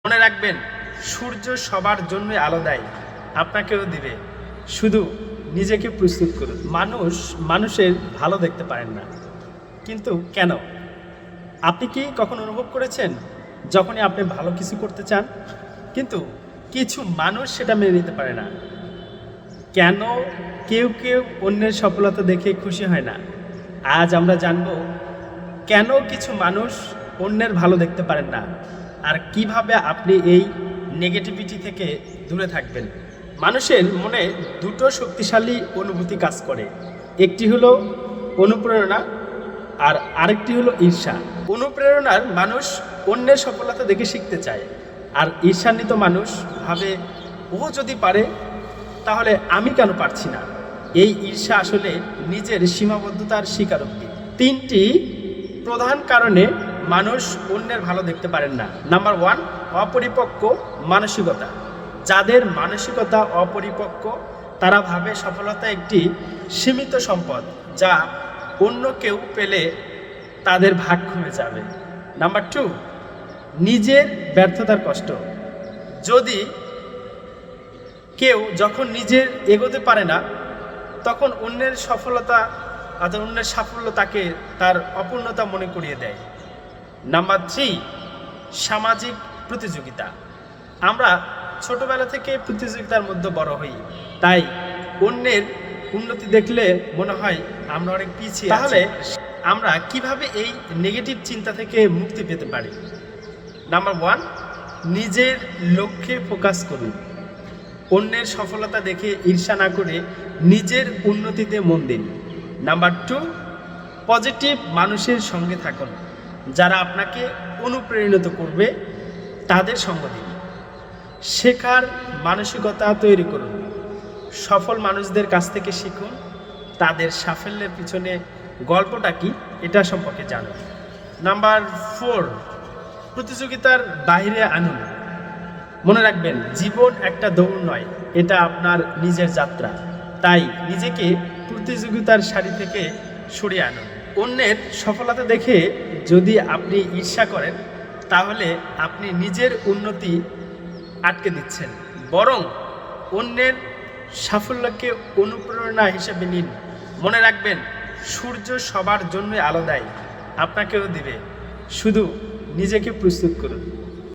মনে রাখবেন, সূর্য সবার জন্যই আলো দেয়, আপনাকেও দিবে। শুধু নিজেকে প্রস্তুত করুন। মানুষের ভালো দেখতে পারেন না, কিন্তু কেন? আপনি কি কখন অনুভব করেছেন যখনই আপনি ভালো কিছু করতে চান কিন্তু কিছু মানুষ সেটা মেনে নিতে পারে না? কেন কেউ কেউ অন্যের সফলতা দেখে খুশি হয় না? আজ আমরা জানব কেন কিছু মানুষ অন্যের ভালো দেখতে পারেন না, আর কিভাবে আপনি এই নেগেটিভিটি থেকে দূরে থাকবেন। মানুষের মনে দুটো শক্তিশালী অনুভূতি কাজ করে, একটি হলো অনুপ্রেরণা আর আরেকটি হলো ঈর্ষা। অনুপ্রেরণার মানুষ অন্যের সফলতা দেখে শিখতে চায়, আর ঈর্ষান্বিত মানুষ ভাবে ও যদি পারে তাহলে আমি কেন পারছি না। এই ঈর্ষা আসলে নিজের সীমাবদ্ধতার স্বীকারোক্তি। তিনটি প্রধান কারণে মানুষ অন্যের ভালো দেখতে পারেন না। নাম্বার 1, অপরিপক্ক মানসিকতা। যাদের মানসিকতা অপরিপক্ক তারা ভাবে সফলতা একটি সীমিত সম্পদ, যা অন্য কেউ পেলে তাদের ভাগ কমে যাবে। নাম্বার 2, নিজের ব্যর্থতার কষ্ট। যদি কেউ যখন নিজের এগোতে পারে না তখন অন্যের সফলতা অর্থাৎ অন্যের সাফল্য তাকে তার অপূর্ণতা মনে করিয়ে দেয়। নাম্বার 3, সামাজিক প্রতিযোগিতা। আমরা ছোটবেলা থেকে প্রতিযোগিতার মধ্যে বড় হই, তাই অন্যের উন্নতি দেখলে মনে হয় আমরা অনেক পিছিয়ে। তাহলে আমরা কিভাবে এই নেগেটিভ চিন্তা থেকে মুক্তি পেতে পারি? নাম্বার 1, নিজের লক্ষ্যে ফোকাস করুন। অন্যের সফলতা দেখে ঈর্ষা না করে নিজের উন্নতিতে মন দিন। নাম্বার 2, পজিটিভ মানুষের সঙ্গে থাকুন। যারা আপনাকে অনুপ্রাণিত করবে তাদের সঙ্গ দিন। শেখার মানসিকতা তৈরি করুন। সফল মানুষদের কাছ থেকে শিখুন, তাদের সাফল্যের পিছনে গল্পটা কি এটা সম্পর্কে জানুন। নাম্বার 4, প্রতিযোগিতার বাইরে আনুন। মনে রাখবেন, জীবন একটা দৌড় নয়, এটা আপনার নিজের যাত্রা। তাই নিজেকে প্রতিযোগিতার সারি থেকে সরিয়ে আনুন। অন্যের সফলতা দেখে যদি আপনি ঈর্ষা করেন তাহলে আপনি নিজের উন্নতি আটকে দিচ্ছেন। বরং অন্যের সাফল্যকে অনুপ্রেরণা হিসেবে নিন। মনে রাখবেন, সূর্য সবার জন্যই আলো দেয়, আপনাকেও দিবে। শুধু নিজেকে প্রস্তুত করুন।